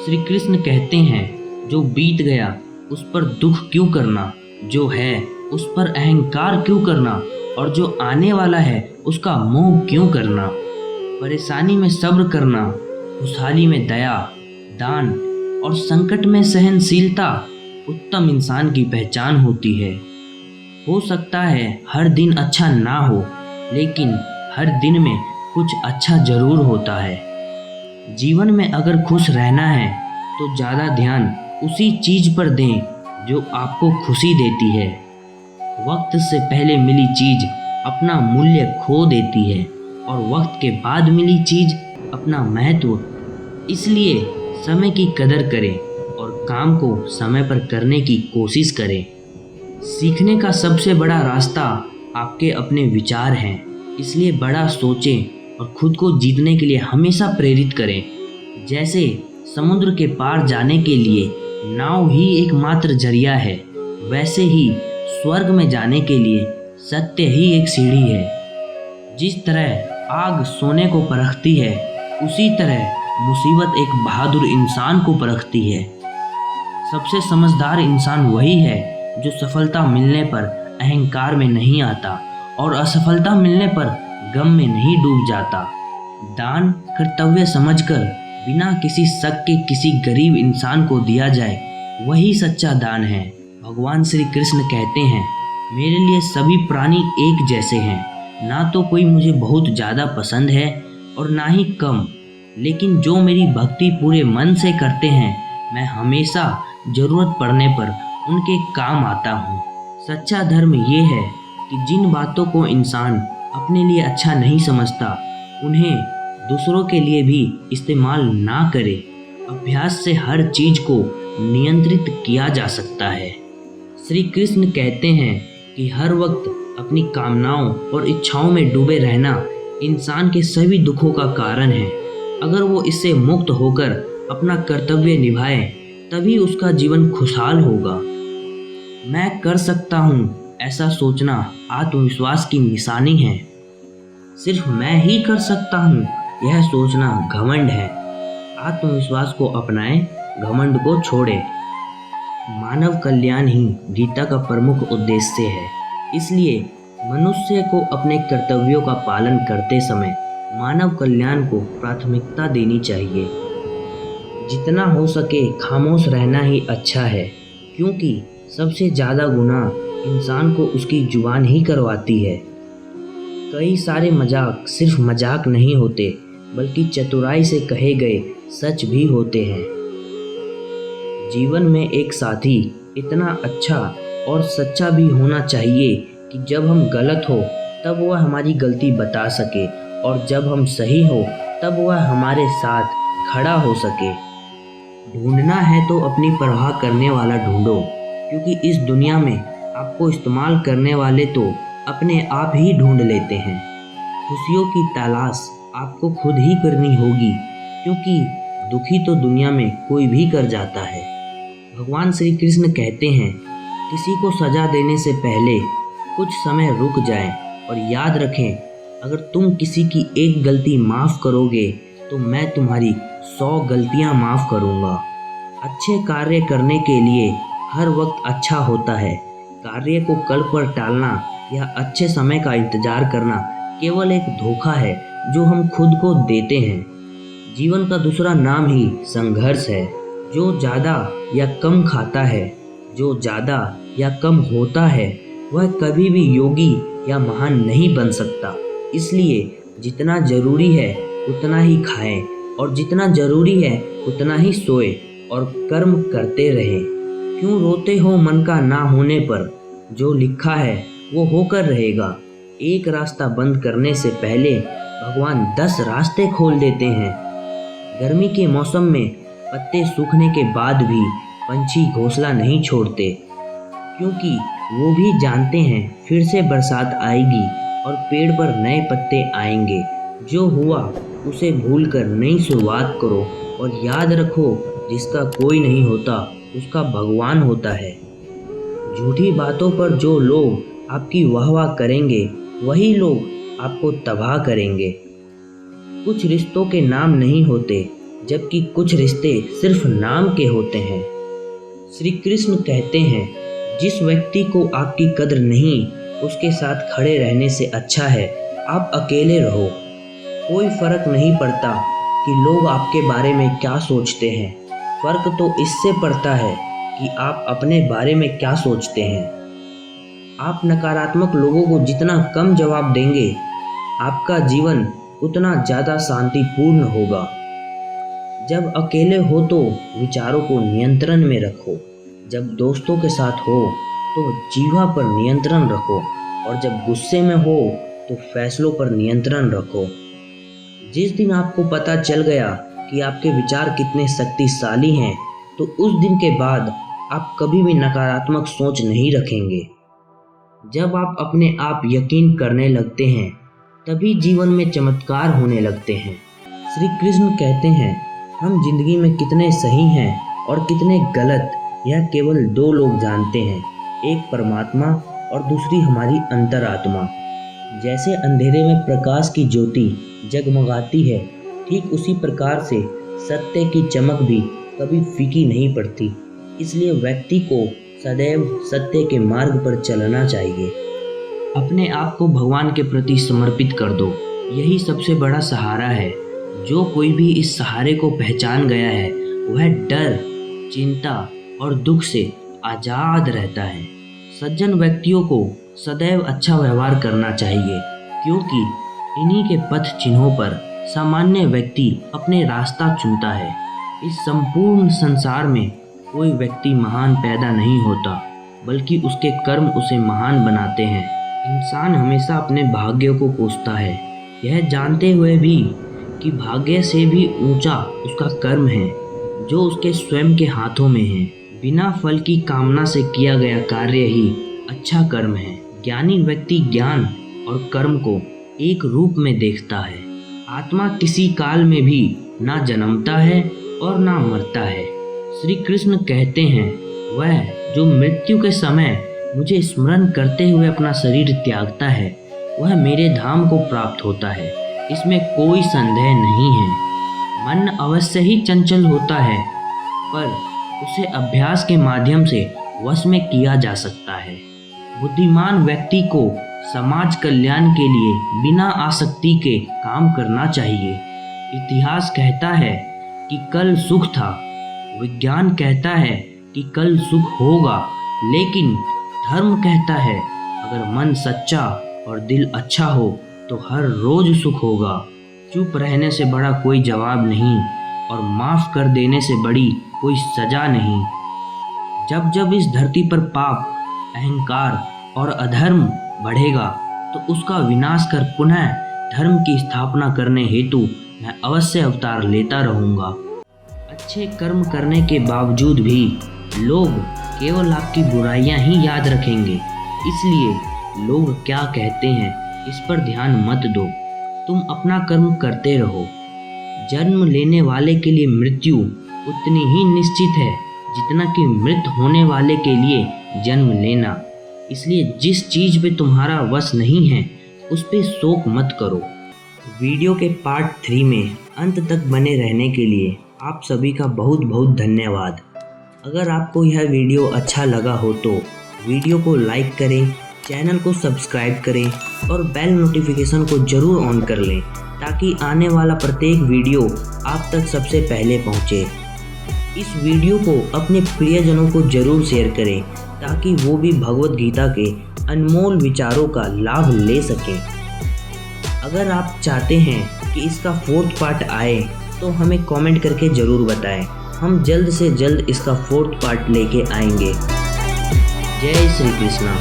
श्री कृष्ण कहते हैं, जो बीत गया उस पर दुख क्यों करना, जो है उस पर अहंकार क्यों करना, और जो आने वाला है उसका मोह क्यों करना। परेशानी में सब्र करना, खुशहाली में दया, दान और संकट में सहनशीलता उत्तम इंसान की पहचान होती है। हो सकता है हर दिन अच्छा ना हो, लेकिन हर दिन में कुछ अच्छा जरूर होता है। जीवन में अगर खुश रहना है तो ज़्यादा ध्यान उसी चीज़ पर दें जो आपको खुशी देती है। वक्त से पहले मिली चीज़ अपना मूल्य खो देती है और वक्त के बाद मिली चीज़ अपना महत्व। इसलिए समय की कदर करें और काम को समय पर करने की कोशिश करें। सीखने का सबसे बड़ा रास्ता आपके अपने विचार हैं, इसलिए बड़ा सोचें और खुद को जीतने के लिए हमेशा प्रेरित करें। जैसे समुद्र के पार जाने के लिए नाव ही एकमात्र जरिया है, वैसे ही स्वर्ग में जाने के लिए सत्य ही एक सीढ़ी है। जिस तरह आग सोने को परखती है, उसी तरह मुसीबत एक बहादुर इंसान को परखती है। सबसे समझदार इंसान वही है जो सफलता मिलने पर अहंकार में नहीं आता और असफलता मिलने पर गम में नहीं डूब जाता। दान कर्तव्य समझकर बिना किसी शक के किसी गरीब इंसान को दिया जाए, वही सच्चा दान है। भगवान श्री कृष्ण कहते हैं, मेरे लिए सभी प्राणी एक जैसे हैं। ना तो कोई मुझे बहुत ज़्यादा पसंद है और ना ही कम, लेकिन जो मेरी भक्ति पूरे मन से करते हैं, मैं हमेशा ज़रूरत पड़ने पर उनके काम आता हूँ। सच्चा धर्म ये है कि जिन बातों को इंसान अपने लिए अच्छा नहीं समझता, उन्हें दूसरों के लिए भी इस्तेमाल ना करे। अभ्यास से हर चीज को नियंत्रित किया जा सकता है। श्री कृष्ण कहते हैं कि हर वक्त अपनी कामनाओं और इच्छाओं में डूबे रहना इंसान के सभी दुखों का कारण है। अगर वो इससे मुक्त होकर अपना कर्तव्य निभाए, तभी उसका जीवन खुशहाल होगा। मैं कर सकता हूँ ऐसा सोचना आत्मविश्वास की निशानी है। सिर्फ मैं ही कर सकता हूँ यह सोचना घमंड है। आत्मविश्वास को अपनाएं, घमंड को छोड़ें। मानव कल्याण ही गीता का प्रमुख उद्देश्य है। इसलिए मनुष्य को अपने कर्तव्यों का पालन करते समय मानव कल्याण को प्राथमिकता देनी चाहिए। जितना हो सके खामोश रहना ही अच्छा है, क्योंकि सबसे ज़्यादा गुनाह इंसान को उसकी जुबान ही करवाती है। कई सारे मजाक सिर्फ मजाक नहीं होते, बल्कि चतुराई से कहे गए सच भी होते हैं। जीवन में एक साथी इतना अच्छा और सच्चा भी होना चाहिए कि जब हम गलत हो तब वह हमारी गलती बता सके, और जब हम सही हो तब वह हमारे साथ खड़ा हो सके। ढूंढना है तो अपनी परवाह करने वाला ढूंढो, क्योंकि इस दुनिया में आपको इस्तेमाल करने वाले तो अपने आप ही ढूंढ लेते हैं। खुशियों की तलाश आपको खुद ही करनी होगी, क्योंकि दुखी तो दुनिया में कोई भी कर जाता है। भगवान श्री कृष्ण कहते हैं, किसी को सजा देने से पहले कुछ समय रुक जाएं और याद रखें, अगर तुम किसी की एक गलती माफ़ करोगे तो मैं तुम्हारी 100 गलतियां माफ़ करूंगा। अच्छे कार्य करने के लिए हर वक्त अच्छा होता है। कार्य को कल पर टालना या अच्छे समय का इंतजार करना केवल एक धोखा है जो हम खुद को देते हैं। जीवन का दूसरा नाम ही संघर्ष है। जो ज़्यादा या कम खाता है, जो ज़्यादा या कम होता है, वह कभी भी योगी या महान नहीं बन सकता। इसलिए जितना ज़रूरी है उतना ही खाएं, और जितना ज़रूरी है उतना ही सोए और कर्म करते रहें। क्यों रोते हो मन का ना होने पर, जो लिखा है वो होकर रहेगा। एक रास्ता बंद करने से पहले भगवान 10 रास्ते खोल देते हैं। गर्मी के मौसम में पत्ते सूखने के बाद भी पंछी घोंसला नहीं छोड़ते, क्योंकि वो भी जानते हैं फिर से बरसात आएगी और पेड़ पर नए पत्ते आएंगे। जो हुआ उसे भूलकर नई शुरुआत करो, और याद रखो, जिसका कोई नहीं होता उसका भगवान होता है। झूठी बातों पर जो लोग आपकी वाहवाह करेंगे, वही लोग आपको तबाह करेंगे। कुछ रिश्तों के नाम नहीं होते, जबकि कुछ रिश्ते सिर्फ नाम के होते हैं। श्री कृष्ण कहते हैं, जिस व्यक्ति को आपकी कद्र नहीं, उसके साथ खड़े रहने से अच्छा है आप अकेले रहो। कोई फर्क नहीं पड़ता कि लोग आपके बारे में क्या सोचते हैं, फर्क तो इससे पड़ता है कि आप अपने बारे में क्या सोचते हैं। आप नकारात्मक लोगों को जितना कम जवाब देंगे, आपका जीवन उतना ज़्यादा शांतिपूर्ण होगा। जब अकेले हो तो विचारों को नियंत्रण में रखो, जब दोस्तों के साथ हो तो जीवा पर नियंत्रण रखो, और जब गुस्से में हो तो फैसलों पर नियंत्रण रखो। जिस दिन आपको पता चल गया कि आपके विचार कितने शक्तिशाली हैं, तो उस दिन के बाद आप कभी भी नकारात्मक सोच नहीं रखेंगे। जब आप अपने आप यकीन करने लगते हैं, तभी जीवन में चमत्कार होने लगते हैं। श्री कृष्ण कहते हैं, हम जिंदगी में कितने सही हैं और कितने गलत, यह केवल दो लोग जानते हैं, एक परमात्मा और दूसरी हमारी अंतरात्मा। जैसे अंधेरे में प्रकाश की ज्योति जगमगाती है, ठीक उसी प्रकार से सत्य की चमक भी कभी फीकी नहीं पड़ती। इसलिए व्यक्ति को सदैव सत्य के मार्ग पर चलना चाहिए। अपने आप को भगवान के प्रति समर्पित कर दो, यही सबसे बड़ा सहारा है। जो कोई भी इस सहारे को पहचान गया है, वह डर, चिंता और दुख से आज़ाद रहता है। सज्जन व्यक्तियों को सदैव अच्छा व्यवहार करना चाहिए, क्योंकि इन्हीं के पथ चिन्हों पर सामान्य व्यक्ति अपने रास्ता चुनता है। इस संपूर्ण संसार में कोई व्यक्ति महान पैदा नहीं होता, बल्कि उसके कर्म उसे महान बनाते हैं। इंसान हमेशा अपने भाग्य को कोसता है, यह जानते हुए भी कि भाग्य से भी ऊंचा उसका कर्म है, जो उसके स्वयं के हाथों में है। बिना फल की कामना से किया गया कार्य ही अच्छा कर्म है। ज्ञानी व्यक्ति ज्ञान और कर्म को एक रूप में देखता है। आत्मा किसी काल में भी ना जन्मता है और ना मरता है। श्री कृष्ण कहते हैं, वह जो मृत्यु के समय मुझे स्मरण करते हुए अपना शरीर त्यागता है, वह मेरे धाम को प्राप्त होता है, इसमें कोई संदेह नहीं है। मन अवश्य ही चंचल होता है, पर उसे अभ्यास के माध्यम से वश में किया जा सकता है। बुद्धिमान व्यक्ति को समाज कल्याण के लिए बिना आसक्ति के काम करना चाहिए। इतिहास कहता है कि कल सुख था, विज्ञान कहता है कि कल सुख होगा, लेकिन धर्म कहता है अगर मन सच्चा और दिल अच्छा हो तो हर रोज सुख होगा। चुप रहने से बड़ा कोई जवाब नहीं, और माफ़ कर देने से बड़ी कोई सजा नहीं। जब जब इस धरती पर पाप, अहंकार और अधर्म बढ़ेगा, तो उसका विनाश कर पुनः धर्म की स्थापना करने हेतु मैं अवश्य अवतार लेता रहूँगा। अच्छे कर्म करने के बावजूद भी लोग केवल आपकी बुराइयां ही याद रखेंगे, इसलिए लोग क्या कहते हैं इस पर ध्यान मत दो। तुम अपना कर्म करते रहो। जन्म लेने वाले के लिए मृत्यु उतनी ही निश्चित है जितना कि मृत होने वाले के लिए जन्म लेना। इसलिए जिस चीज़ पे तुम्हारा वश नहीं है, उस पे शोक मत करो। वीडियो के पार्ट 3 में अंत तक बने रहने के लिए आप सभी का बहुत बहुत धन्यवाद। अगर आपको यह वीडियो अच्छा लगा हो तो वीडियो को लाइक करें, चैनल को सब्सक्राइब करें और बेल नोटिफिकेशन को ज़रूर ऑन कर लें, ताकि आने वाला प्रत्येक वीडियो आप तक सबसे पहले पहुंचे। इस वीडियो को अपने प्रियजनों को ज़रूर शेयर करें, ताकि वो भी भगवत गीता के अनमोल विचारों का लाभ ले सकें। अगर आप चाहते हैं कि इसका 4th पार्ट आए तो हमें कमेंट करके ज़रूर बताएं। हम जल्द से जल्द इसका 4th पार्ट लेके आएंगे। जय श्री कृष्णा।